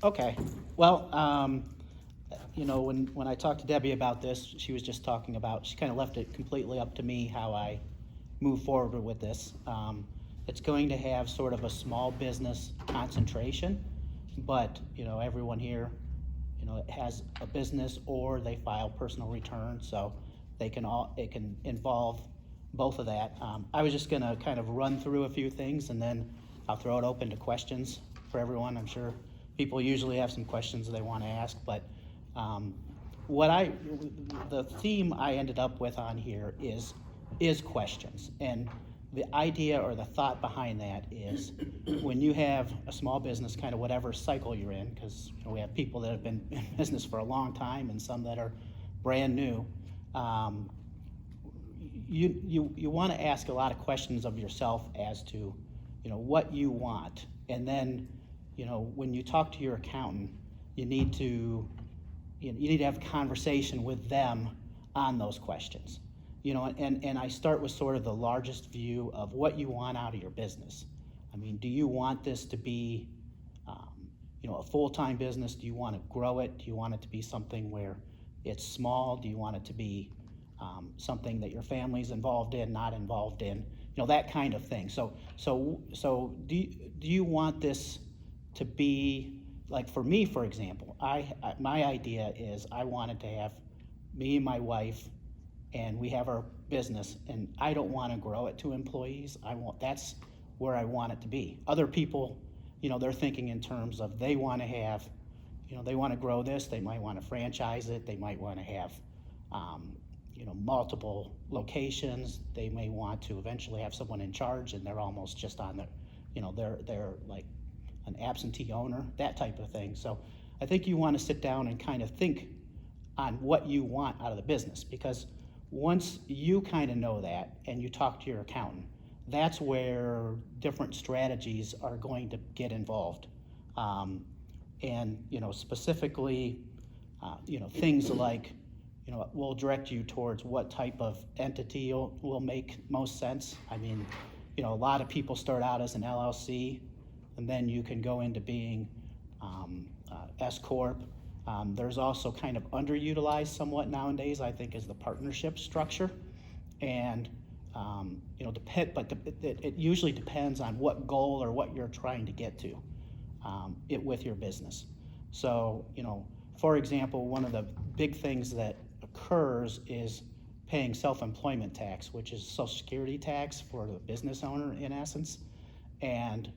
Okay. Well, when I talked to Debbie about this, she was just talking about, she kind of left it completely up to me how I move forward with this. It's going to have sort of a small business concentration, but, everyone here, has a business or they file personal returns, so it can involve both of that. I was just gonna kind of run through a few things and then I'll throw it open to questions for everyone. I'm sure people usually have some questions they want to ask, but um, the theme I ended up with on here is questions. And the idea or the thought behind that is when you have a small business, kind of whatever cycle you're in, because we have people that have been in business for a long time and some that are brand new. You want to ask a lot of questions of yourself as to what you want, and then when you talk to your accountant, you need to have a conversation with them on those questions. And I start with sort of the largest view of what you want out of your business. I mean, do you want this to be a full-time business? Do you want to grow it? Do you want it to be something where it's small? Do you want it to be something that your family's involved in, not involved in? That kind of thing. So do you want this to be, like for me, for example, my idea is I wanted to have me and my wife, and we have our business, and I don't want to grow it to employees. That's where I want it to be. Other people, they're thinking in terms of they want to have, they want to grow this. They might want to franchise it. They might want to have, multiple locations. They may want to eventually have someone in charge, and they're almost just on they're like an absentee owner, that type of thing. So I think you want to sit down and kind of think on what you want out of the business, because once you kind of know that and you talk to your accountant, that's where different strategies are going to get involved. And specifically, things like, we'll direct you towards what type of entity will make most sense. I mean, a lot of people start out as an LLC, and then you can go into being S Corp. There's also kind of underutilized somewhat nowadays, I think, is the partnership structure. And it usually depends on what goal or what you're trying to get to with your business. So, for example, one of the big things that occurs is paying self-employment tax, which is Social Security tax for the business owner in essence. And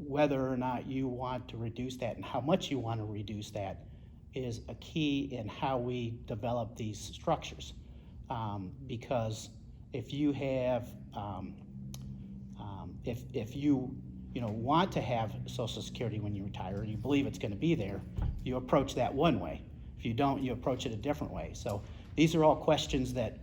whether or not you want to reduce that and how much you want to reduce that is a key in how we develop these structures. Because if you have, if you want to have Social Security when you retire, and you believe it's going to be there, you approach that one way. If you don't, you approach it a different way. So these are all questions that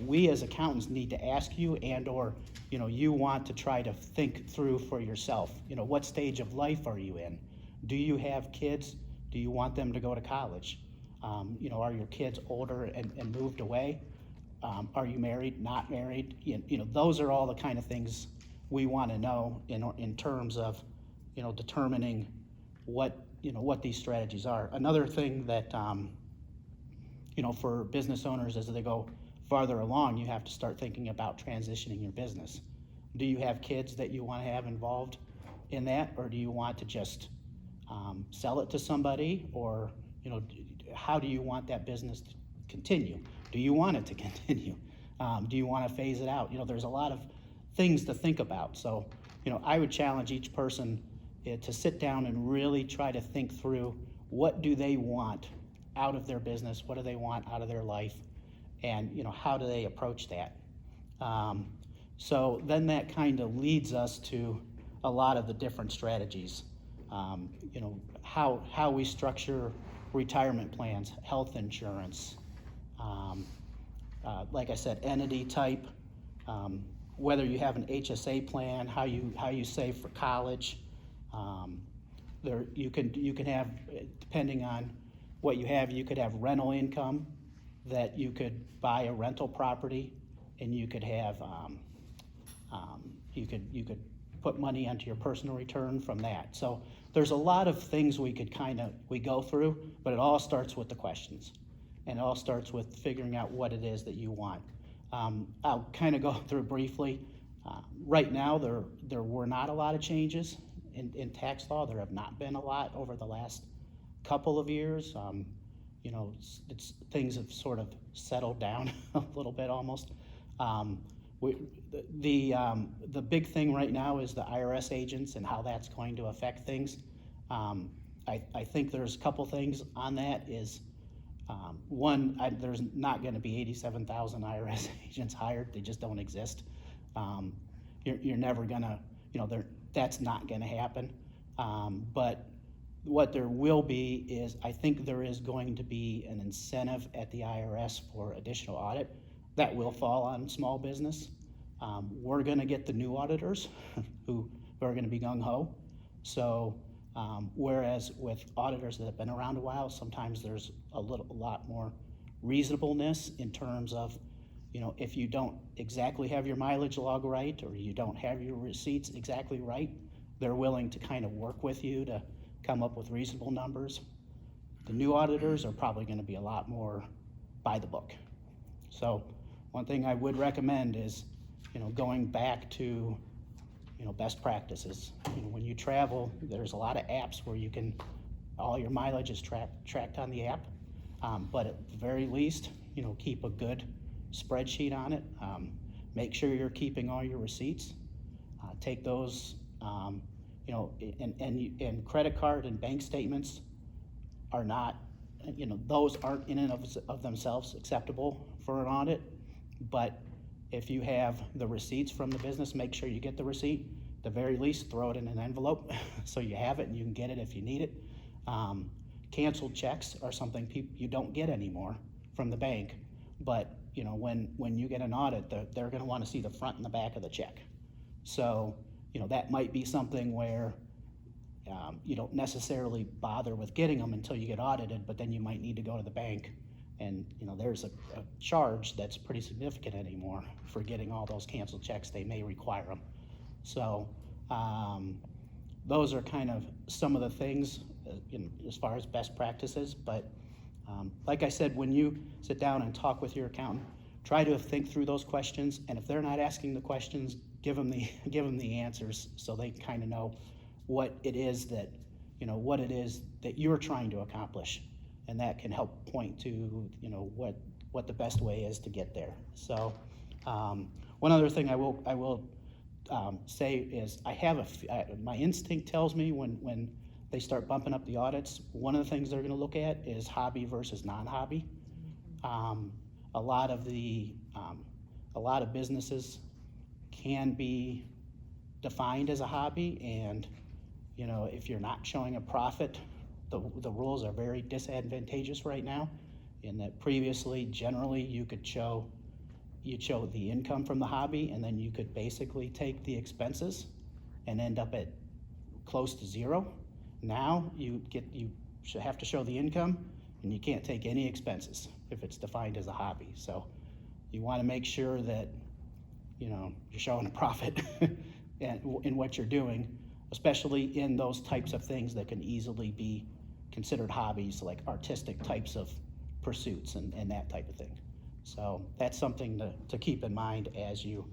we as accountants need to ask you, and or you want to try to think through for yourself. What stage of life are you in? Do you have kids? Do you want them to go to college? Are your kids older and moved away? Are you married, not married? Those are all the kind of things we want to know in terms of determining what these strategies are. Another thing that for business owners, as they go farther along, you have to start thinking about transitioning your business. Do you have kids that you want to have involved in that, or do you want to just sell it to somebody, or how do you want that business to continue? Do you want it to continue? Do you want to phase it out? There's a lot of things to think about. So I would challenge each person to sit down and really try to think through, what do they want out of their business? What do they want out of their life? And how do they approach that? So then that kind of leads us to a lot of the different strategies. How we structure retirement plans, health insurance, like I said, entity type, whether you have an HSA plan, how you save for college. You can have, depending on what you have, you could have rental income, that you could buy a rental property, and you could have you could put money onto your personal return from that. So there's a lot of things we go through, but it all starts with the questions. And it all starts with figuring out what it is that you want. I'll kind of go through briefly. Right now, there were not a lot of changes in tax law. There have not been a lot over the last couple of years. Things have sort of settled down a little bit almost. The big thing right now is the IRS agents and how that's going to affect things. I think there's a couple things on that is, one, there's not going to be 87,000 IRS agents hired. They just don't exist. You're never going to, that's not going to happen. But what there will be is, I think there is going to be an incentive at the IRS for additional audit that will fall on small business. We're going to get the new auditors who are going to be gung-ho. So whereas with auditors that have been around a while, sometimes there's a lot more reasonableness in terms of, if you don't exactly have your mileage log right, or you don't have your receipts exactly right, they're willing to kind of work with you to come up with reasonable numbers. The new auditors are probably going to be a lot more by the book. So one thing I would recommend is, going back to, best practices. When you travel, there's a lot of apps where all your mileage is tracked on the app. But at the very least, keep a good spreadsheet on it. Make sure you're keeping all your receipts. Take those, and credit card and bank statements are not, those aren't in and of themselves acceptable for an audit. But if you have the receipts from the business, make sure you get the receipt. At the very least, throw it in an envelope so you have it and you can get it if you need it. Canceled checks are something you don't get anymore from the bank. But when you get an audit, they're going to want to see the front and the back of the check. So that might be something where you don't necessarily bother with getting them until you get audited, but then you might need to go to the bank, and there's a charge that's pretty significant anymore for getting all those canceled checks. They may require them. So those are kind of some of the things as far as best practices. But like I said, when you sit down and talk with your accountant, try to think through those questions, and if they're not asking the questions, give them the answers so they kind of know what it is that you're trying to accomplish, and that can help point to what the best way is to get there. So one other thing I will say is, my instinct tells me when they start bumping up the audits, one of the things they're going to look at is hobby versus non-hobby. A lot of businesses can be defined as a hobby, and if you're not showing a profit, the rules are very disadvantageous right now, in that previously, generally, you'd show the income from the hobby, and then you could basically take the expenses and end up at close to zero. Now you have to show the income, and you can't take any expenses if it's defined as a hobby. So you want to make sure that you're showing a profit in what you're doing, especially in those types of things that can easily be considered hobbies, like artistic types of pursuits and that type of thing. So that's something to keep in mind as you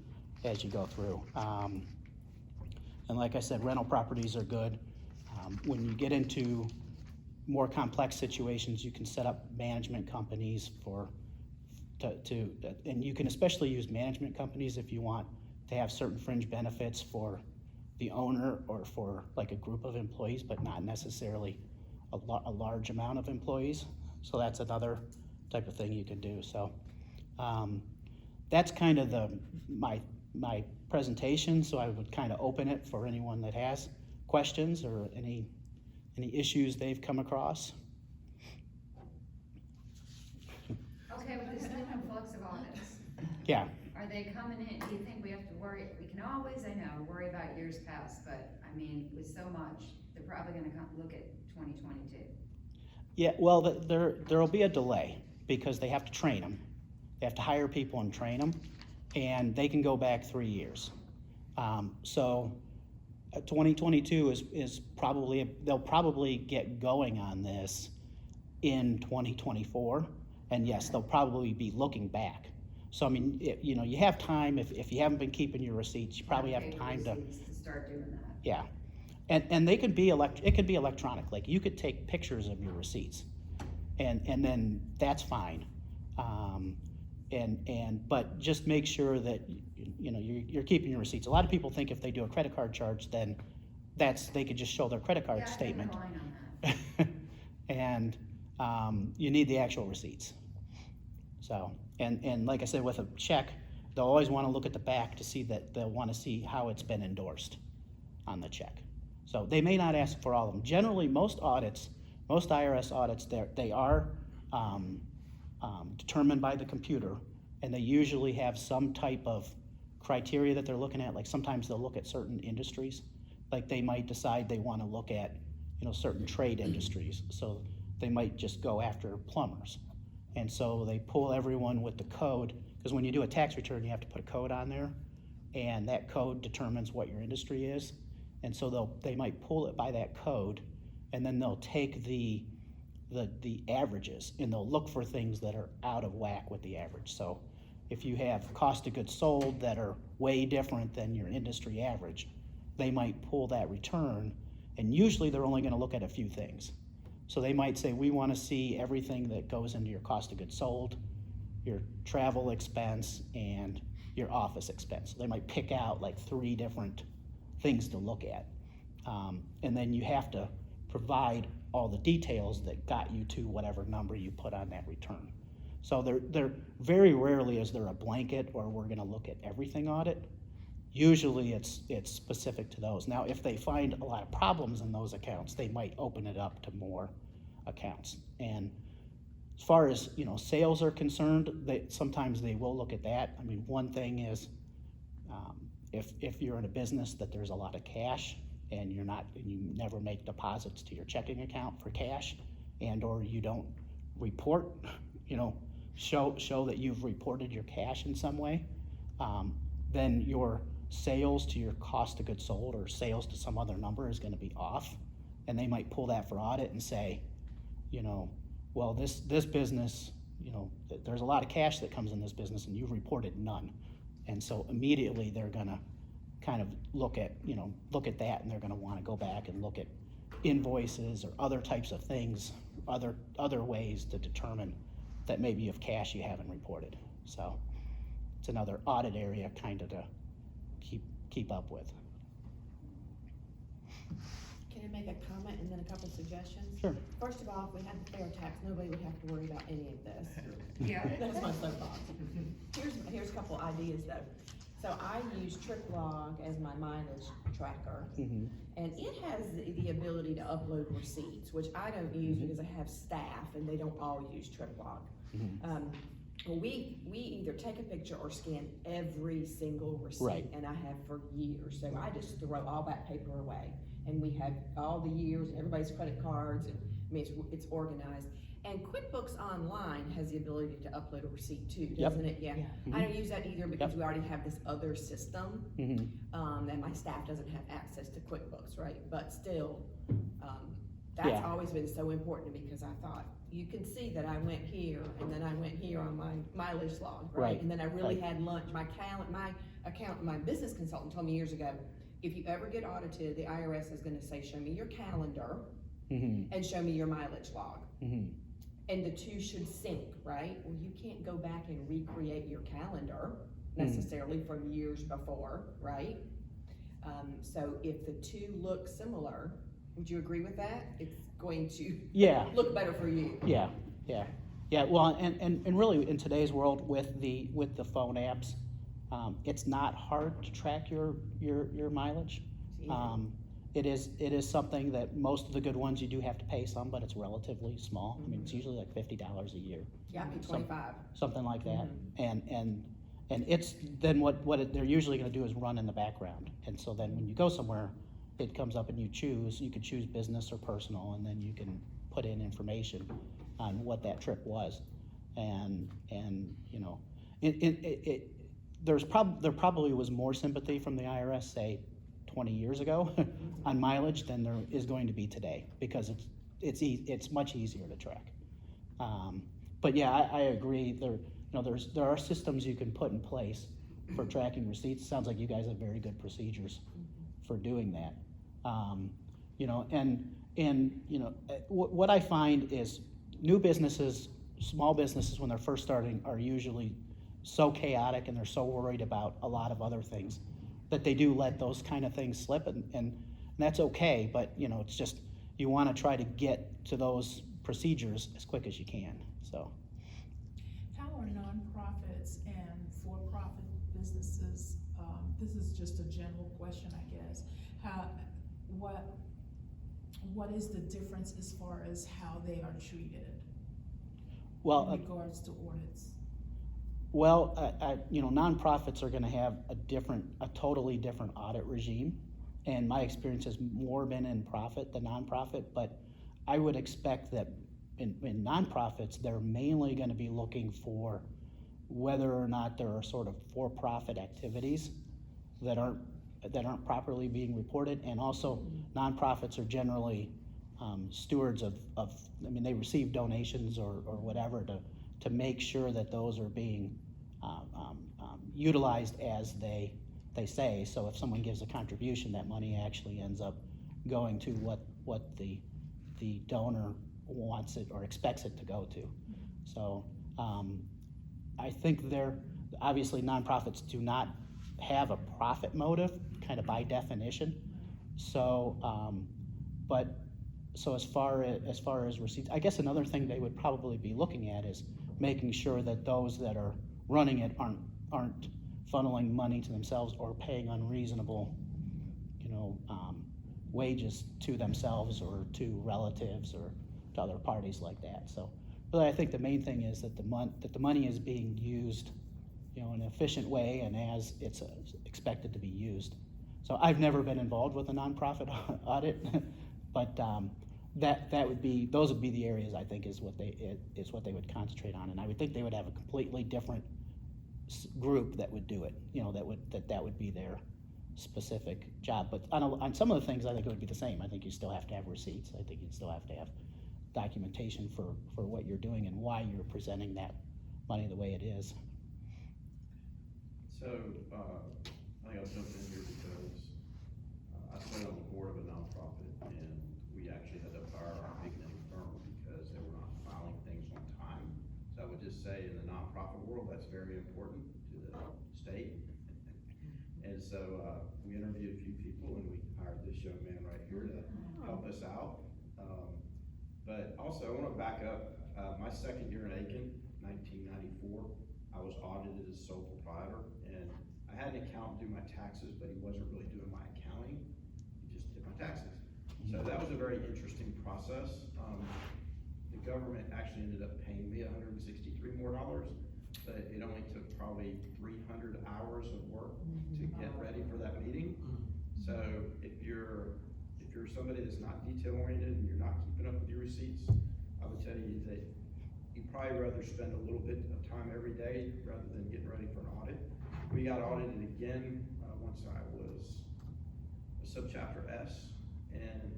go through. And like I said, rental properties are good. When you get into more complex situations, you can set up management companies and you can especially use management companies if you want to have certain fringe benefits for the owner or for like a group of employees, but not necessarily a large amount of employees. So that's another type of thing you can do. So that's kind of my presentation. So I would kind of open it for anyone that has questions or any issues they've come across. Okay, with this new influx of audits, Yeah. are they coming in? Do you think we have to worry? We can always, I know, worry about years past, but I mean, with so much, they're probably going to come look at 2022. Yeah, well, there'll be a delay because they have to train them. They have to hire people and train them, and they can go back 3 years. So 2022 is probably, they'll probably get going on this in 2024, and yes, they'll probably be looking back. So I mean, you have time, if you haven't been keeping your receipts, you probably have time to, start doing that. yeah. And they can be it could be electronic, like you could take pictures of your receipts, and then that's fine. But just make sure that you're keeping your receipts. A lot of people think if they do a credit card charge, then they could just show their credit card statement. On that. And you need the actual receipts. So, and like I said, with a check, they'll always want to look at the back to see that they'll want to see how it's been endorsed on the check. So they may not ask for all of them. Generally, most IRS audits, they are determined by the computer, and they usually have some type of criteria that they're looking at. Like sometimes they'll look at certain industries. Like they might decide they want to look at certain trade industries. So they might just go after plumbers. And so they pull everyone with the code, because when you do a tax return, you have to put a code on there, and that code determines what your industry is. And so they might pull it by that code, and then they'll take the averages, and they'll look for things that are out of whack with the average. So if you have cost of goods sold that are way different than your industry average, they might pull that return, and usually they're only going to look at a few things. So they might say, we want to see everything that goes into your cost of goods sold, your travel expense, and your office expense. They might pick out like 3 different things to look at. And then you have to provide all the details that got you to whatever number you put on that return. So they're very rarely is there a blanket or we're gonna look at everything audit. Usually it's specific to those. Now, if they find a lot of problems in those accounts, they might open it up to more accounts. And as far as sales are concerned, sometimes they will look at that. I mean, one thing is if you're in a business that there's a lot of cash and you never make deposits to your checking account for cash, and or you don't report, show that you've reported your cash in some way, then your sales to your cost of goods sold or sales to some other number is going to be off, and they might pull that for audit and say, well, this business, there's a lot of cash that comes in this business and you've reported none. And so immediately they're gonna kind of look at that, and they're gonna wanna go back and look at invoices or other types of things, other ways to determine that maybe you have cash you haven't reported. So it's another audit area kind of to keep up with. Can I make a comment and then a couple suggestions? Sure. First of all, if we had the fair tax, nobody would have to worry about any of this. Yeah. That's my soapbox. Here's a couple ideas though. So I use TripLog as my mileage tracker, Mm-hmm. and it has the ability to upload receipts, which I don't use because I have staff and they don't all use TripLog. Mm-hmm. We either take a picture or scan every single receipt, Right. and I have for years. So I just throw all that paper away, and we have all the years, everybody's credit cards, and I mean it's organized. And QuickBooks Online has the ability to upload a receipt too, doesn't it? Yeah. Mm-hmm. I don't use that either because we already have this other system, Mm-hmm. and my staff doesn't have access to QuickBooks, right? But still, that's always been so important to me because I thought, you can see that I went here and then I went here on my mileage log, right? Right. And then I really Right. had lunch. My business consultant told me years ago, if you ever get audited, the IRS is gonna say, show me your calendar Mm-hmm. and show me your mileage log. Mm-hmm. And the two should sync, right? Well, you can't go back and recreate your calendar necessarily from years before, right? So if the two look similar, would you agree with that? It's going to look better for you. Yeah. Well, and really in today's world with the phone apps, it's not hard to track your mileage. It is something that most of the good ones you do have to pay some, but it's relatively small. I mean, it's usually like $50 a year. Yeah, I pay 25. Something like that. And it's then what they're usually going to do is run in the background. And so then when you go somewhere, it comes up and you can choose business or personal, and then you can put in information on what that trip was. And there probably was more sympathy from the IRS, say 20 years ago on mileage than there is going to be today, because it's much easier to track. But yeah, I agree. There are systems you can put in place for tracking receipts. Sounds like you guys have very good procedures for doing that. What I find is new businesses, small businesses, when they're first starting, are usually so chaotic and they're so worried about a lot of other things that they do let those kind of things slip, and that's okay. But it's just, you want to try to get to those procedures as quick as you can. So. How are nonprofits and for-profit businesses, this is just a general question, I guess, what is the difference as far as how they are treated in regards to audits? Well, nonprofits are going to have a totally different audit regime, and my experience has more been in profit than nonprofit. But I would expect that in nonprofits, they're mainly going to be looking for whether or not there are sort of for-profit activities that aren't properly being reported, and also nonprofits are generally stewards of they receive donations or whatever to make sure that those are being utilized as they say. So if someone gives a contribution, that money actually ends up going to what the donor wants it or expects it to go to. So I think obviously nonprofits do not have a profit motive, kind of by definition. So, so as far as receipts, I guess another thing they would probably be looking at is making sure that those that are running it aren't funneling money to themselves or paying unreasonable, wages to themselves or to relatives or to other parties like that. So, but I think the main thing is that the money is being used, in an efficient way and as it's expected to be used. So I've never been involved with a nonprofit audit, but those would be the areas I think is what they would concentrate on, and I would think they would have a completely different group that would do it. That would be their specific job. But on some of the things, I think it would be the same. I think you still have to have receipts. I think you'd still have to have documentation for what you're doing and why you're presenting that money the way it is. So, I think I'll jump in here because I sit on the board of a nonprofit, and we actually had to fire our big name firm because they were not filing things on time. So I would just say in the nonprofit world, that's very important to the state. And so we interviewed a few people, and we hired this young man right here to help us out. But also, I want to back up. My second year in Aiken, 1994, I was audited as sole proprietor, and I had an accountant do my taxes, but he wasn't really doing my accounting. He just did my taxes. So that was a very interesting process. The government actually ended up paying me $163 more, but it only took probably 300 hours of work to get ready for that meeting. So if you're somebody that's not detail oriented and you're not keeping up with your receipts, I would tell you that you'd probably rather spend a little bit of time every day rather than getting ready for an audit. We got audited again once I was a subchapter S, and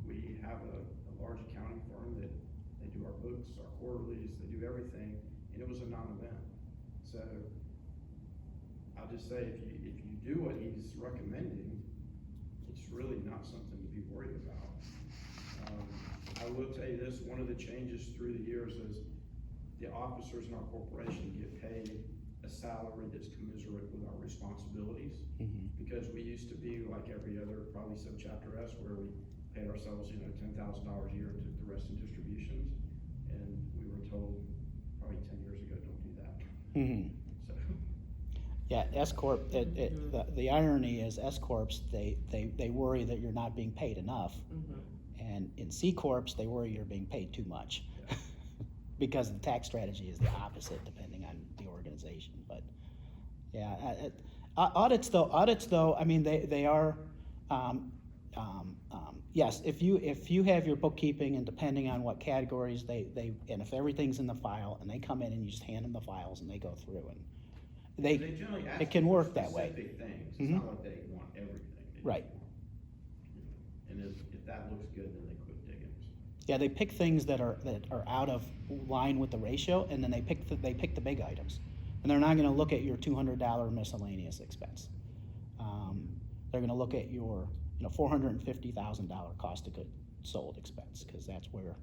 we have a large accounting firm that they do our books, our quarterlies, they do everything, and it was a non-event. So I'll just say, if you do what he's recommending, it's really not something to be worried about. I will tell you this, one of the changes through the years is the officers in our corporation get paid a salary that's commensurate with our responsibilities. Because we used to be like every other probably subchapter S, where we paid ourselves, $10,000 a year to the rest in distributions, and we were told probably 10 years ago, don't do that. So. Yeah, S corp. The irony is S corps. They worry that you're not being paid enough, and in C corps they worry you're being paid too much, because the tax strategy is the opposite depending on the organization. But yeah, audits though. I mean, they are. Yes, if you have your bookkeeping, and depending on what categories and if everything's in the file, and they come in and you just hand them the files and they go through, and They generally ask it can for work that way. specific things. It's not like they want everything. Right. And if that looks good, then they quit digging. Yeah, they pick things that are out of line with the ratio, and then they pick the big items. And they're not gonna look at your $200 miscellaneous expense. They're gonna look at your, $450,000 cost of goods sold expense, because that's where,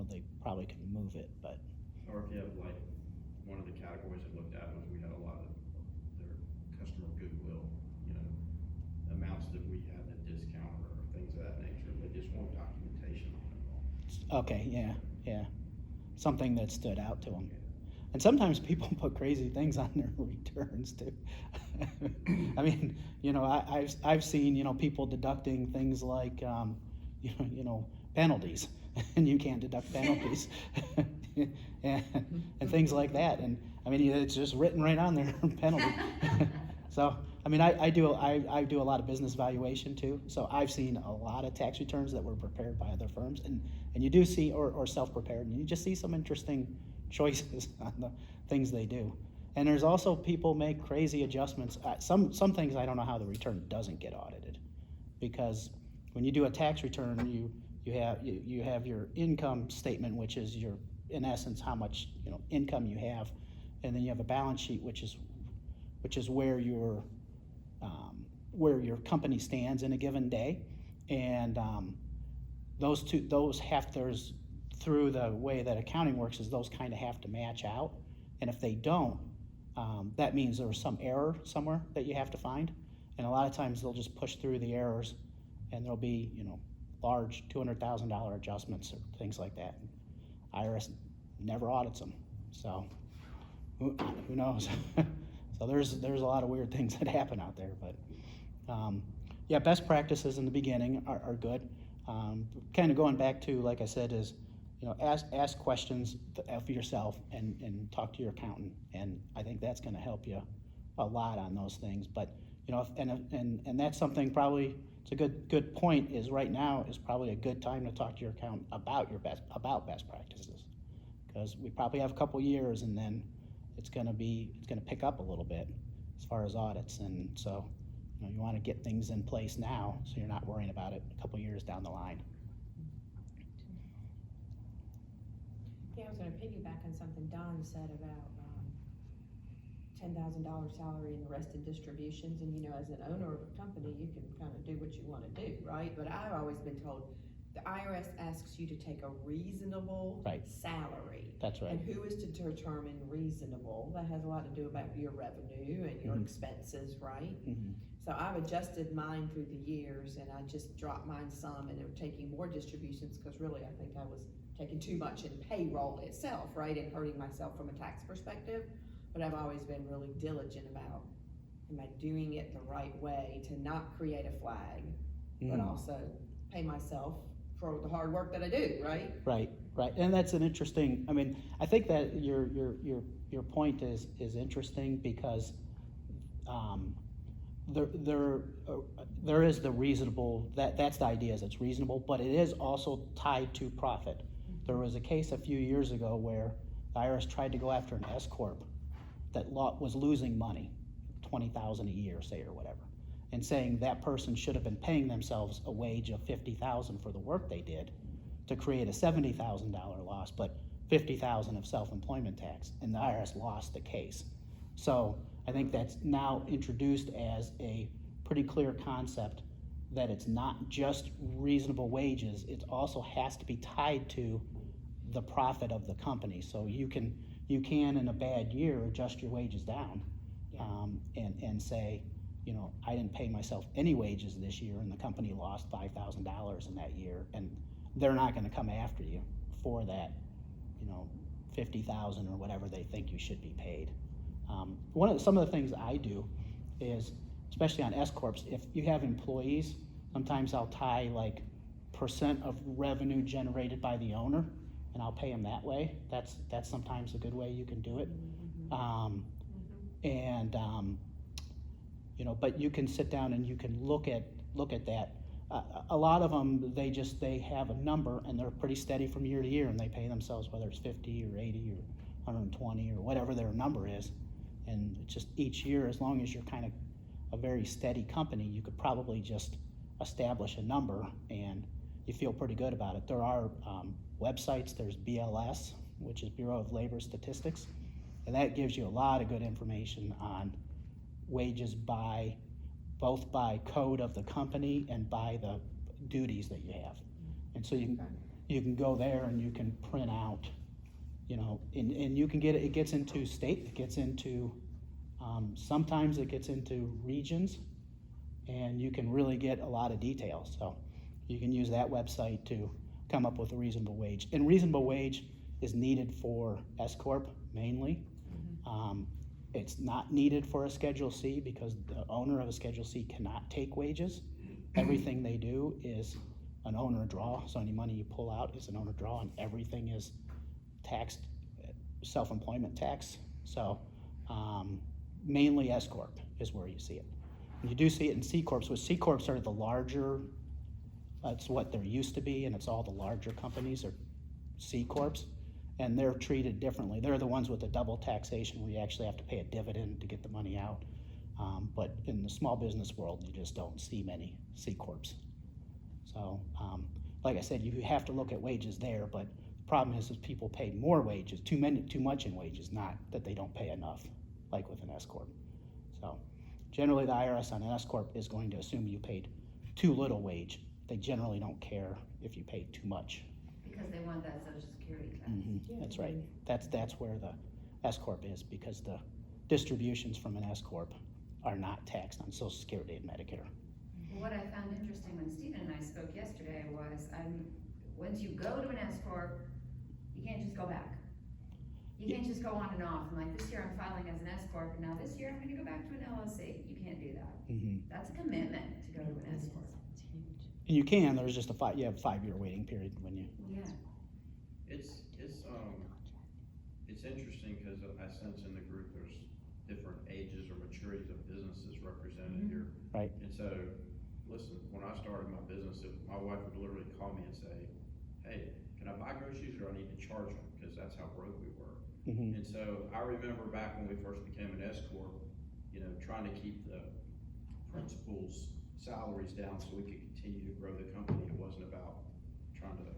they probably can move it, but. Or if you have like, one of the categories I looked at was we had a lot of their customer goodwill, amounts that we had to discount or things of that nature. They just want documentation on it all. Okay, yeah. Something that stood out to them. And sometimes people put crazy things on their returns too. I mean, I've seen, people deducting things like, penalties, and you can't deduct penalties, and things like that. And I mean, it's just written right on there, penalty. So, I mean, I do a lot of business valuation too. So I've seen a lot of tax returns that were prepared by other firms, and you do see, or self-prepared, and you just see some interesting choices on the things they do. And there's also people make crazy adjustments. Some things I don't know how the return doesn't get audited, because when you do a tax return, you have your income statement, which is your, in essence, how much income you have, and then you have a balance sheet, which is where your company stands in a given day, and there's through the way that accounting works is those kind of have to match out, and if they don't, that means there's some error somewhere that you have to find, and a lot of times they'll just push through the errors, and there'll be large $200,000 adjustments or things like that. IRS never audits them, so who knows? So there's a lot of weird things that happen out there, but yeah, best practices in the beginning are good. Kind of going back to, like I said, is ask questions of yourself and talk to your accountant, and I think that's going to help you a lot on those things. But and that's something probably, it's a good point, is right now is probably a good time to talk to your accountant about best practices, because we probably have a couple years, and then it's going to pick up a little bit as far as audits, and so you want to get things in place now so you're not worrying about it a couple years down the line. Yeah, I was gonna piggyback on something Don said about $10,000 salary and the rest in distributions, and as an owner of a company, you can kind of do what you want to do, right? But I've always been told the IRS asks you to take a reasonable salary. That's right. And who is to determine reasonable? That has a lot to do about your revenue and your expenses, right? Mm-hmm. So I've adjusted mine through the years, and I just dropped mine some, and I'm taking more distributions, because really I think I was taking too much in payroll itself, right, and hurting myself from a tax perspective. But I've always been really diligent about, am I doing it the right way to not create a flag, but also pay myself for the hard work that I do, right? Right, and that's an interesting. I mean, I think that your point is interesting, because there is the reasonable, that's the idea, is it's reasonable, but it is also tied to profit. There was a case a few years ago where the IRS tried to go after an S corp that was losing money, $20,000 a year, say, or whatever, and saying that person should have been paying themselves a wage of $50,000 for the work they did to create a $70,000 loss, but $50,000 of self-employment tax, and the IRS lost the case. So I think that's now introduced as a pretty clear concept that it's not just reasonable wages, it also has to be tied to the profit of the company. So you can in a bad year adjust your wages down, and say, I didn't pay myself any wages this year, and the company lost $5,000 in that year, and they're not going to come after you for that, $50,000 or whatever they think you should be paid. Some of the things I do is, especially on S corps, if you have employees, sometimes I'll tie like % of revenue generated by the owner, and I'll pay them that way. That's sometimes a good way you can do it. But you can sit down and you can look at that. A lot of them, they have a number, and they're pretty steady from year to year, and they pay themselves, whether it's 50 or 80 or 120 or whatever their number is, and just each year, as long as you're kind of a very steady company, you could probably just establish a number and you feel pretty good about it. There are websites, there's BLS, which is Bureau of Labor Statistics, and that gives you a lot of good information on wages by, both by code of the company and by the duties that you have. And so you can go there and you can print out, you know, and you can get it gets into state, it gets into, sometimes it gets into regions, and you can really get a lot of details. So you can use that website to come up with a reasonable wage. And reasonable wage is needed for S Corp mainly. It's not needed for a Schedule C because the owner of a Schedule C cannot take wages. Everything they do is an owner draw, so any money you pull out is an owner draw, and everything is taxed, self-employment tax. So mainly S Corp is where you see it. And you do see it in C Corps, which C Corps are the larger, that's what there used to be, and it's all the larger companies are C Corps, and they're treated differently. They're the ones with the double taxation where you actually have to pay a dividend to get the money out. But in the small business world, you just don't see many C Corps. So, like I said, you have to look at wages there, but the problem is people pay more wages, too much in wages, not that they don't pay enough, like with an S Corp. So, generally the IRS on an S Corp is going to assume you paid too little wage. They generally don't care if you paid too much. Because they want that Social Security tax. That's right. That's where the S Corp is, because the distributions from an S Corp are not taxed on Social Security and Medicare. What I found interesting when Stephen and I spoke yesterday was, once you go to an S Corp, you can't just go back. You can't just go on and off, and like this year I'm filing as an S Corp, and now this year I'm gonna go back to an LLC. You can't do that. That's a commitment to go to an S Corp. And you can, there's just you have a 5-year waiting period when you. Yeah. It's interesting because I sense in the group there's different ages or maturities of businesses represented here. Right. And so, listen, when I started my business, my wife would literally call me and say, hey, can I buy groceries or I need to charge them? Because that's how broke we were. And so I remember back when we first became an S Corp, you know, trying to keep the principals' salaries down so we could continue to grow the company. It wasn't about trying to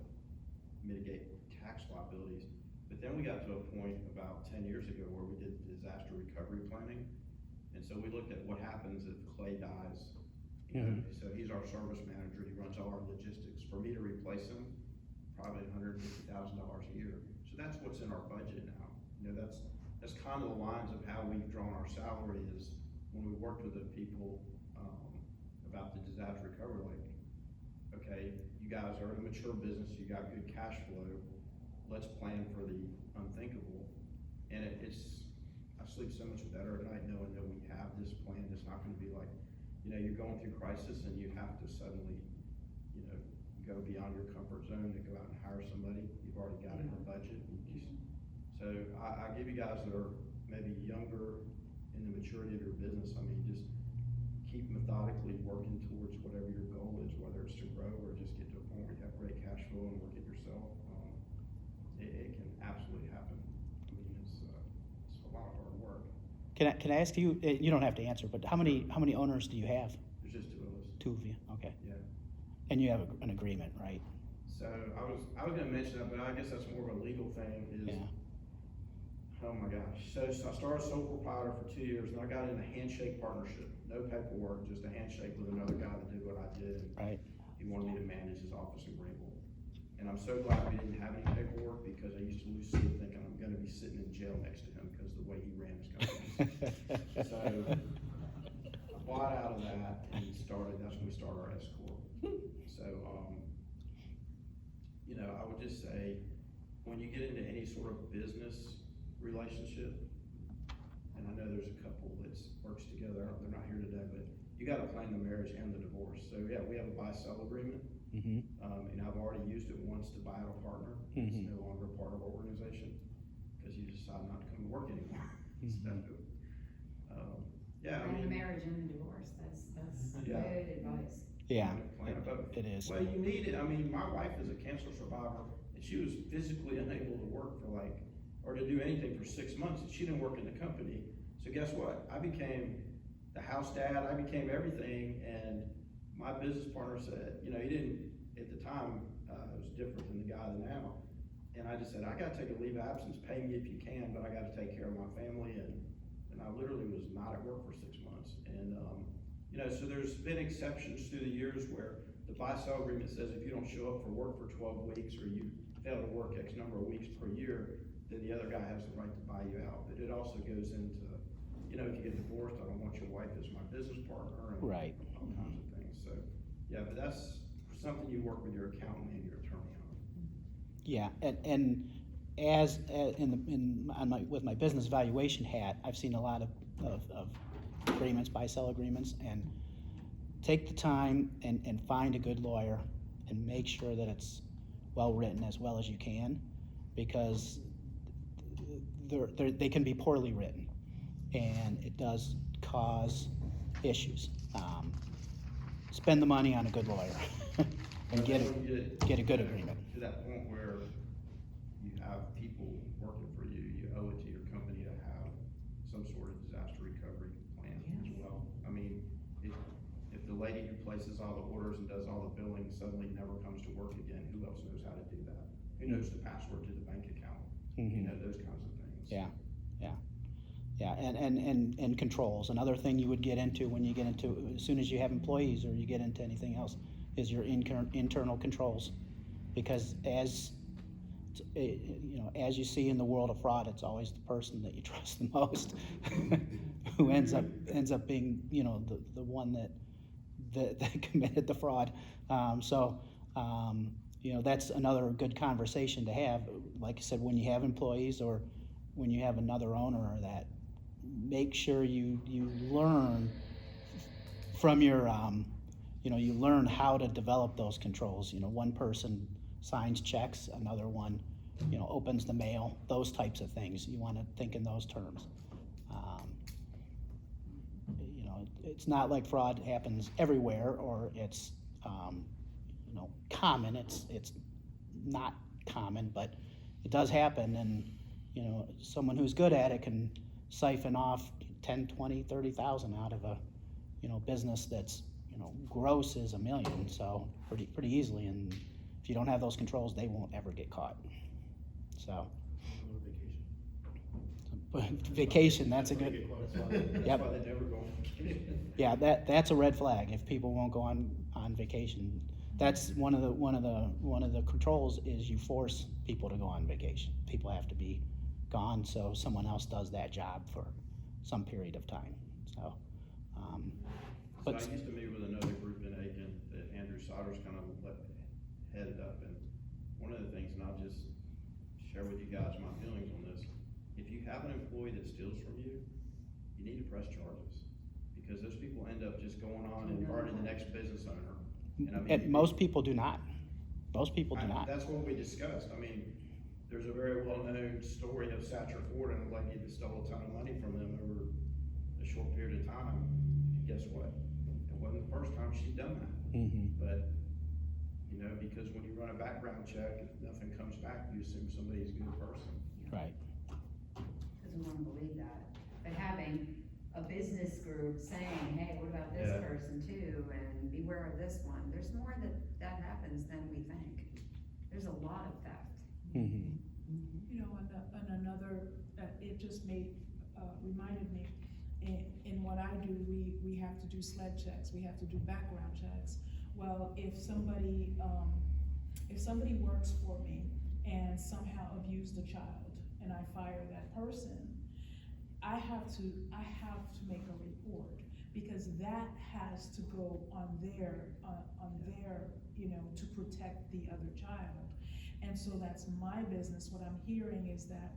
mitigate tax liabilities. But then we got to a point about 10 years ago where we did disaster recovery planning. And so we looked at what happens if Clay dies. You know, so he's our service manager, he runs all our logistics. For me to replace him, probably $150,000 a year. So that's what's in our budget now. You know, that's kind of the lines of how we've drawn our salary is when we worked with the people about the disaster recovery, like, okay, you guys are in a mature business, you got good cash flow, let's plan for the unthinkable. And I sleep so much better at night knowing that we have this plan. It's not gonna be like, you know, you're going through crisis and you have to suddenly, you know, go beyond your comfort zone to go out and hire somebody. You've already got it in the budget. So I give you guys that are maybe younger in the maturity of your business, I mean, just keep methodically working towards whatever your goal is, whether it's to grow or just get to a point where you have great cash flow and work it yourself. It can absolutely happen. I mean, it's a lot of hard work. Can I ask you? You don't have to answer, but how many owners do you have? There's just 2 of us. 2 of you. Okay. Yeah. And you have an agreement, right? So I was gonna mention that, but I guess that's more of a legal thing. Yeah. Oh my gosh. So I started sole proprietor for 2 years, and I got in a handshake partnership. No paperwork, just a handshake with another guy that did what I did. And Right. he wanted me to manage his office in Greenville. And I'm so glad we didn't have any paperwork because I used to lose sleep thinking I'm gonna be sitting in jail next to him because of the way he ran his company. So I bought out of that and that's when we started our S Corp. So, you know, I would just say, when you get into any sort of business relationship, and I know there's a couple that works together, they're not here today, but you gotta plan the marriage and the divorce. So yeah, we have a buy-sell agreement. And I've already used it once to buy out a partner. It's no longer part of our organization because you decide not to come to work anymore. Yeah, I And mean. the marriage and the divorce, that's Yeah. good advice. Yeah. Plan it both. It is. Well, you need it. I mean, my wife is a cancer survivor, and she was physically unable to work or to do anything for 6 months, and she didn't work in the company. So guess what? I became the house dad, I became everything, and my business partner said, you know, he didn't, at the time, it was different than the guy now, and I just said, I gotta take a leave of absence, pay me if you can, but I gotta take care of my family, and I literally was not at work for 6 months, and, you know, so there's been exceptions through the years where the buy-sell agreement says if you don't show up for work for 12 weeks, or you fail to work X number of weeks per year, then the other guy has the right to buy you out, but it also goes into, you know, if you get divorced, I don't want your wife as my business partner, and Right. all kinds of things, so, yeah, but that's something you work with your accountant and your attorney on. Yeah, and with my business valuation hat, I've seen a lot of agreements, buy-sell agreements, and take the time and find a good lawyer and make sure that it's well-written as well as you can, because they can be poorly written, and it does cause issues. Spend the money on a good lawyer and get a good agreement. To that point where you have people working for you, you owe it to your company to have some sort of disaster recovery plan as well. I mean, if the lady who places all the orders and does all the billing suddenly never comes to work again, who else knows how to do that? Who knows the password to the bank account? You know, those kinds of things. Yeah, and controls. Another thing you would get into when you get into, as soon as you have employees or you get into anything else, is your internal controls. Because as you see in the world of fraud, it's always the person that you trust the most who ends up being, you know, the one that committed the fraud. You know, that's another good conversation to have. Like I said, when you have employees or when you have another owner, that make sure you learn from your, you learn how to develop those controls. You know, one person signs checks, another one, opens the mail, those types of things. You want to think in those terms. It's not like fraud happens everywhere, or it's, common. It's not common, but it does happen, and, someone who's good at it can siphon off 10, 20, 30,000 out of a, business that's, gross is $1 million, so pretty easily, and if you don't have those controls, they won't ever get caught. So. Vacation, that's a good. That's why they never go on vacation. Yeah, that's a red flag if people won't go on vacation. That's one of the controls is you force people to go on vacation. People have to be gone, so someone else does that job for some period of time. So, I used to meet with another group in Aiken that Andrew Sodders kind of headed up, and one of the things, and I'll just share with you guys my feelings on this. If you have an employee that steals from you, you need to press charges, because those people end up just going on and burning the next business owner. And I mean, and most people do not. Most people do not. That's what we discussed. I mean, there's a very well-known story of Satcher Ford and a lady that stole a ton of money from them over a short period of time. Guess what? It wasn't the first time she'd done that. But, because when you run a background check, if nothing comes back, you assume somebody's a good person. Right. Because we want to believe that. But having a business group saying, hey, what about this person too, and beware of this one, there's more that happens than we think. There's a lot of theft. And another, it just reminded me, in what I do, we have to do sled checks, we have to do background checks. Well, if somebody works for me and somehow abused a child, and I fire that person, I have to make a report, because that has to go on their, to protect the other child. And so that's my business. What I'm hearing is that,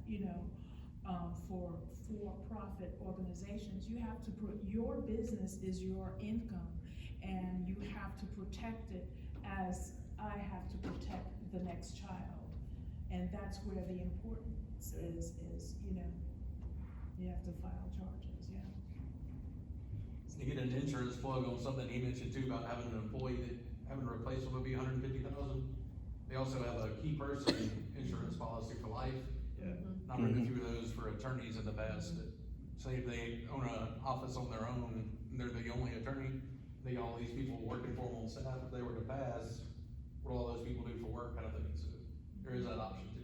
for-profit organizations, you have to your business is your income, and you have to protect it as I have to protect the next child. And that's where the importance is, you have to file charges, To get an insurance plug on something he mentioned too about having an employee that having to replace them would be $150,000. They also have a key person insurance policy for life. Yeah. I've written a few of those for attorneys in the past. say if they own an office on their own, and they're the only attorney, they got all these people working for them on staff, if they were to pass, what do all those people do for work kind of thing, so there is that option too.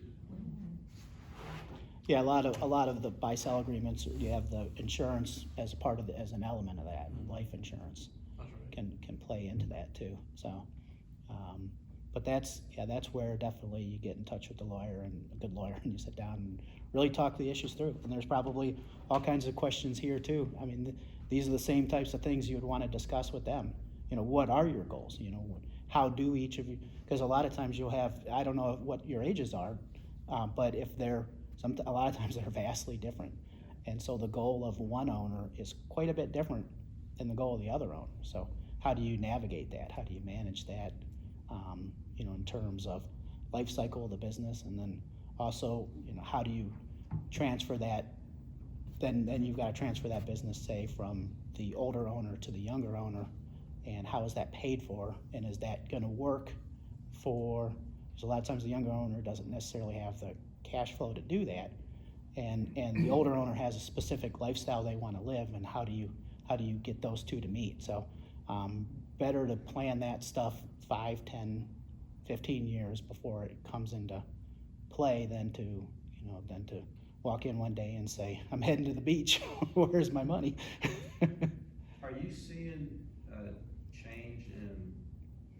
Yeah, a lot of the buy-sell agreements, you have the insurance as a part of as an element of that, life insurance That's right. can play into that too, so. But that's where definitely you get in touch with the lawyer and a good lawyer and you sit down and really talk the issues through. And there's probably all kinds of questions here too. I mean, these are the same types of things you would want to discuss with them. You know, what are your goals? You know, how do each of you, because a lot of times you'll have, I don't know what your ages are, but if they're, a lot of times they're vastly different. And so the goal of one owner is quite a bit different than the goal of the other owner. So how do you navigate that? How do you manage that? You know, in terms of life cycle of the business, and then also, you know, how do you transfer that? Then you've got to transfer that business, say, from the older owner to the younger owner, and how is that paid for? And is that going to work for? Because a lot of times the younger owner doesn't necessarily have the cash flow to do that, and the older owner has a specific lifestyle they want to live, and how do you get those two to meet? So better to plan that stuff 5, 10, 15 years before it comes into play than to walk in one day and say, I'm heading to the beach, where's my money? Are you seeing a change in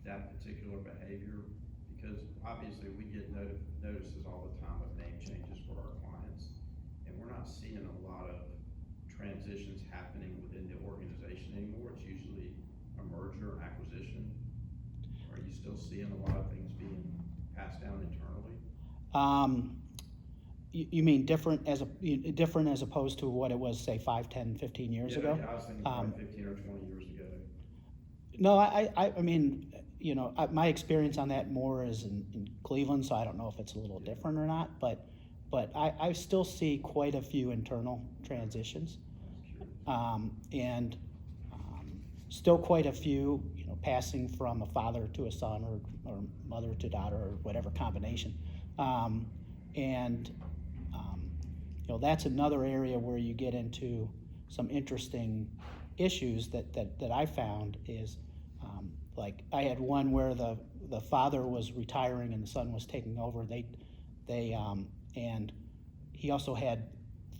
that particular behavior? Because obviously we get notices all the time of name changes for our clients, and we're not seeing a lot of transitions happening within the organization anymore. It's usually a merger, acquisition. Are you still seeing a lot of things being passed down internally? You mean different as opposed to what it was, say, 5, 10, 15 years ago? Yeah, I was thinking probably 15 or 20 years ago. No, I mean, you know, my experience on that more is in Cleveland, so I don't know if it's a little different or not, but I still see quite a few internal transitions. And still quite a few, you know, passing from a father to a son or mother to daughter or whatever combination. You know, that's another area where you get into some interesting issues that I found is, like I had one where the father was retiring and the son was taking over. And he also had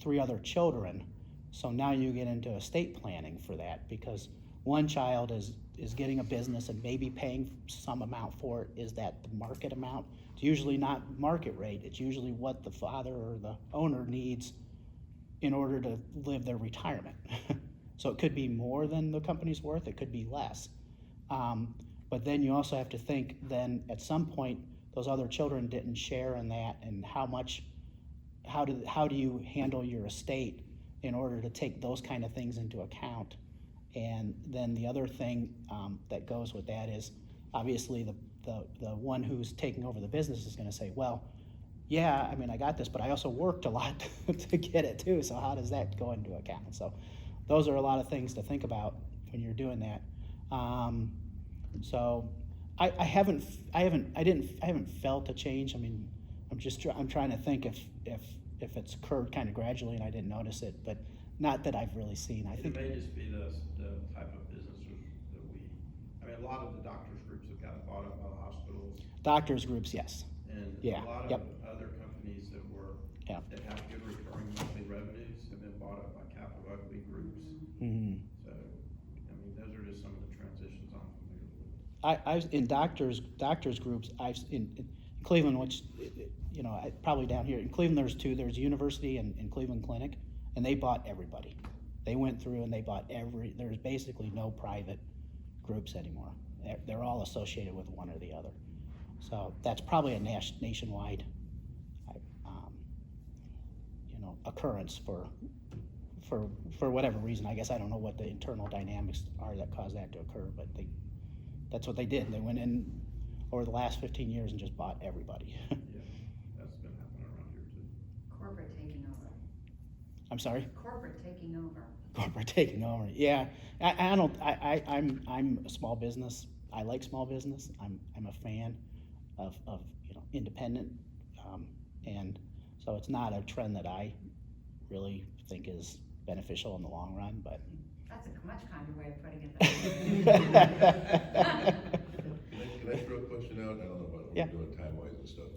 3 other children. So now you get into estate planning for that, because one child is getting a business and maybe paying some amount for it. Is that the market amount? It's usually not market rate. It's usually what the father or the owner needs in order to live their retirement. So it could be more than the company's worth. It could be less. But then you also have to think then at some point those other children didn't share in that, and how do you handle your estate in order to take those kind of things into account? And then the other thing that goes with that is obviously the one who's taking over the business is going to say, well, yeah, I mean, I got this, but I also worked a lot to get it too. So how does that go into account? So those are a lot of things to think about when you're doing that. So I haven't felt a change. I mean, I'm trying to think if it's occurred kind of gradually and I didn't notice it, but not that I've really seen. I think it may just be the type of business that a lot of the doctors groups have gotten bought up by the hospitals. Doctors groups, yes. And yeah. a lot of other companies that have good recurring monthly revenues have been bought up by capital equity groups. Mm-hmm. So, I mean, those are just some of the transitions I'm familiar with. I've in doctors groups. In Cleveland, which, you know, probably down here in Cleveland, there's 2. There's University and Cleveland Clinic, and they bought everybody. They went through and they bought there's basically no private groups anymore. They're all associated with one or the other. So that's probably a nationwide, you know, occurrence for whatever reason. I guess I don't know what the internal dynamics are that cause that to occur, but that's what they did. They went in over the last 15 years and just bought everybody. Yeah, that's been happening around here too. Corporate taking over. I'm sorry? Corporate taking over. Corporate taking over. Yeah, I'm a small business. I like small business. I'm a fan of you know, independent, and so it's not a trend that I really think is beneficial in the long run, but. That's a much kinder way of putting it. Can I throw a question out? I don't know about what Yeah. we're doing time-wise and stuff,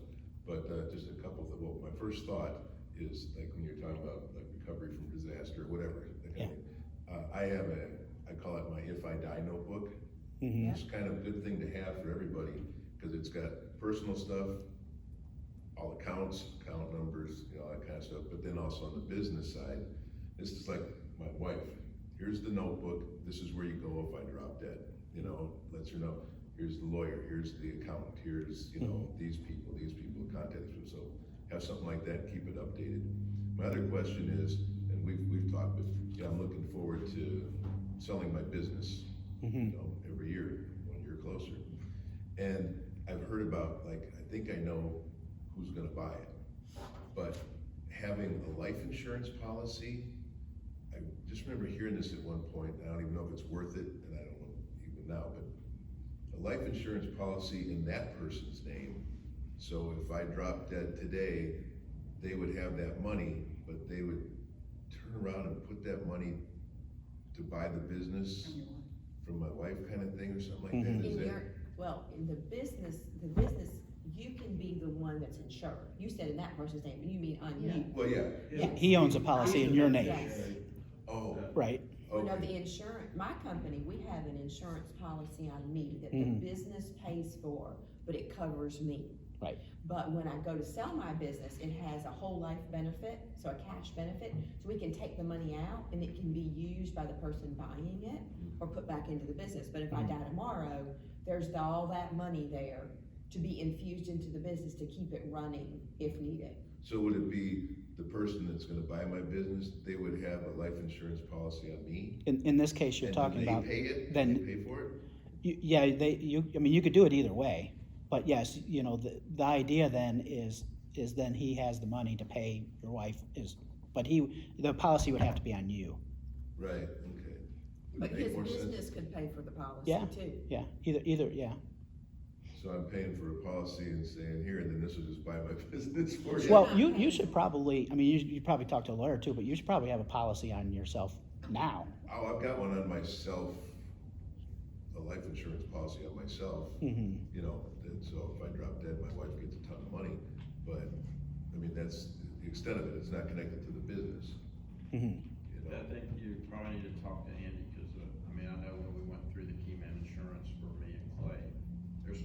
but, just a couple of, well, my first thought is, like, when you're talking about, like, recovery from disaster, or whatever, that kind of thing. I have I call it my If I Die notebook. Mhm. It's kind of a good thing to have for everybody, cause it's got personal stuff, all accounts, account numbers, all that kind of stuff, but then also on the business side, this is like my wife, here's the notebook, this is where you go if I drop dead, lets her know, here's the lawyer, here's the accountant, here's, these people, contact them, so have something like that, keep it updated. My other question is, and we've talked, but, I'm looking forward to selling my business, every year, 1 year closer. And I've heard about, like, I think I know who's gonna buy it, but having a life insurance policy, I just remember hearing this at one point, I don't even know if it's worth it, and I don't know even now, but a life insurance policy in that person's name, so if I drop dead today, they would have that money, but they would turn around and put that money to buy the business from my wife kind of thing, or something like that, is that? Well, in the business, you can be the one that's insured. You said in that person's name, but you mean on you. Well, yeah. Yeah. He owns a policy in your name, Yes. Oh, right? Well, no, okay. the insurance, my company, we have an insurance policy on me that the Mhm. business pays for, but it covers me. Right. But when I go to sell my business, it has a whole life benefit, so a cash benefit, so we can take the money out and it can be used by the person buying it or put back into the business. But if I die tomorrow, there's all that money there to be infused into the business to keep it running if needed. So would it be the person that's gonna buy my business, they would have a life insurance policy on me? In this case you're And talking do about, they pay it? then- They pay for it? you could do it either way, but yes, the idea then is then he has the money to pay your wife but the policy would have to be on you. Right, okay. Would But it make his more sense? business could pay for the policy Yeah. too. Yeah, either, yeah. So I'm paying for a policy and saying, here, and then this will just buy my business for you? Well, you should probably, you probably talk to a lawyer too, but you should probably have a policy on yourself now. Oh, I've got one on myself, a life insurance policy on myself, Mhm. that, so if I drop dead, my wife gets a ton of money, but, that's the extent of it, it's not connected to the business, Mhm. I think you probably need to talk to Andy, cause, I know when we went through the key man insurance for me and Clay, there's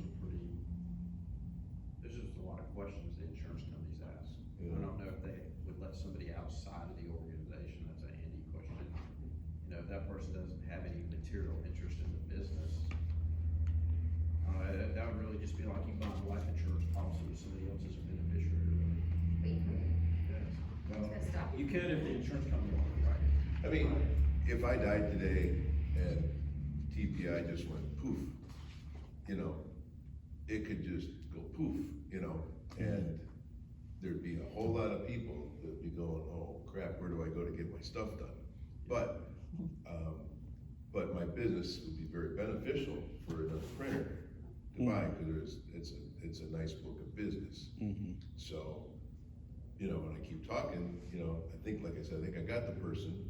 just a lot of questions the insurance companies ask. Yeah. I don't know if they would let somebody outside of the organization, that's an Andy question. If that person doesn't have any material interest in the business, that would really just be like you buying a life insurance policy with somebody else as a beneficiary. But you could. Yes. Well, It's good stuff. you could if the insurance company wanted to write it. If I died today and TPI just went poof, it could just go poof, and there'd be a whole lot of people that'd be going, oh crap, where do I go to get my stuff done? But my business would be very beneficial for another printer to buy, because it's a nice book of business. Mhm. So, when I keep talking, I think, like I said, I think I got the person,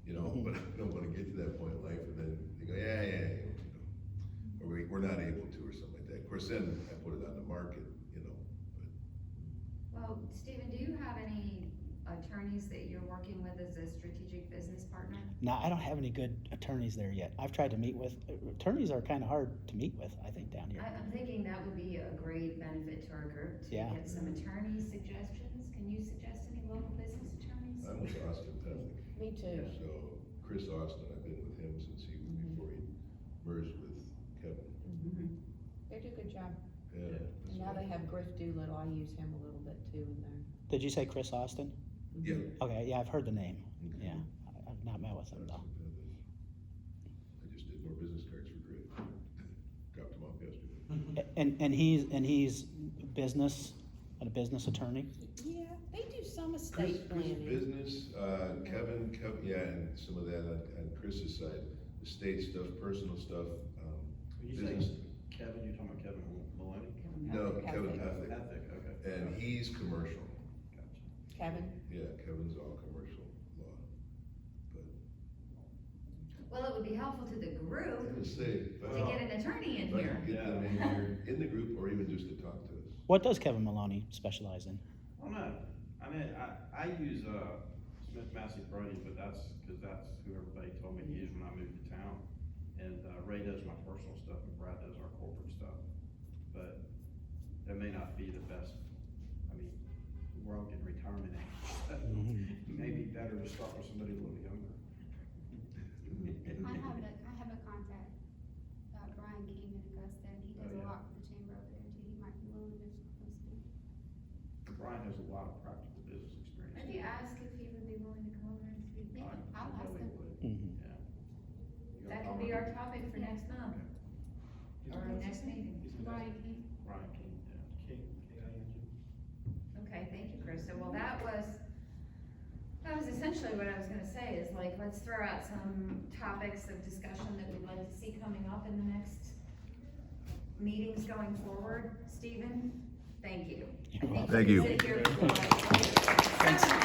but I don't wanna get to that point in life and then they go, yeah, or we're not able to, or something like that. Of course, then I put it on the market, Well, Stephen, do you have any attorneys that you're working with as a strategic business partner? No, I don't have any good attorneys there yet. I've tried to meet with, attorneys are kinda hard to meet with, I think, down here. I'm thinking that would be a great benefit to our group, to Yeah. get some attorney suggestions. Can you suggest any local business attorneys? I'm with Austin Petlick. Me too. So Chris Austin, I've been with him since before he merged with Kevin. Mhm. They do a good job. Yeah. that's And now right. they have Griff Doolittle, I use him a little bit too in there. Did you say Chris Austin? Yeah. Okay, yeah, I've heard the name, Okay. yeah. I've not met with him though. I just did more business cards for Griff. Dropped them off yesterday. And he's a business attorney? Yeah, they do some Chris estate planning. business, Kevin, yeah, and some of that on Chris's side, estate stuff, personal stuff, When you business. say Kevin, you're talking about Kevin Maloney? No, Patrick. Kevin Pethick, Ethic, okay. and he's commercial, Gotcha. Kevin, yeah, Kevin's all commercial law. Well, it would be helpful to the I group was say, to get an attorney in if I here. could get them in here, in the group, or even just to talk to us. What does Kevin Maloney specialize in? Well, no, I mean, I use, Smith Massey Brody, but that's, cause that's who everybody told me to use when I moved to town. And, Ray does my personal stuff and Brad does our corporate stuff. But that may not be the best, I mean, we're all getting retirement age, so it may be better to start with somebody a little younger. I have a contact, Brian King in Augusta, and he does Oh, a yeah. lot with the chamber over there too, he might be willing to come speak. Brian has a lot of practical business experience. Maybe ask if he would be willing to come over and speak. Yeah, I I'll know ask he him. would, Mhm. yeah. You That gonna could be call our him? topic for next month, or next meeting. Brian King. Brian King, yeah. Okay, thank you, Krista. Well, that was essentially what I was gonna say, is like, let's throw out some topics of discussion that we'd like to see coming up in the next meetings going forward. Stephen, thank you. I think Thank we you. sit here for like 7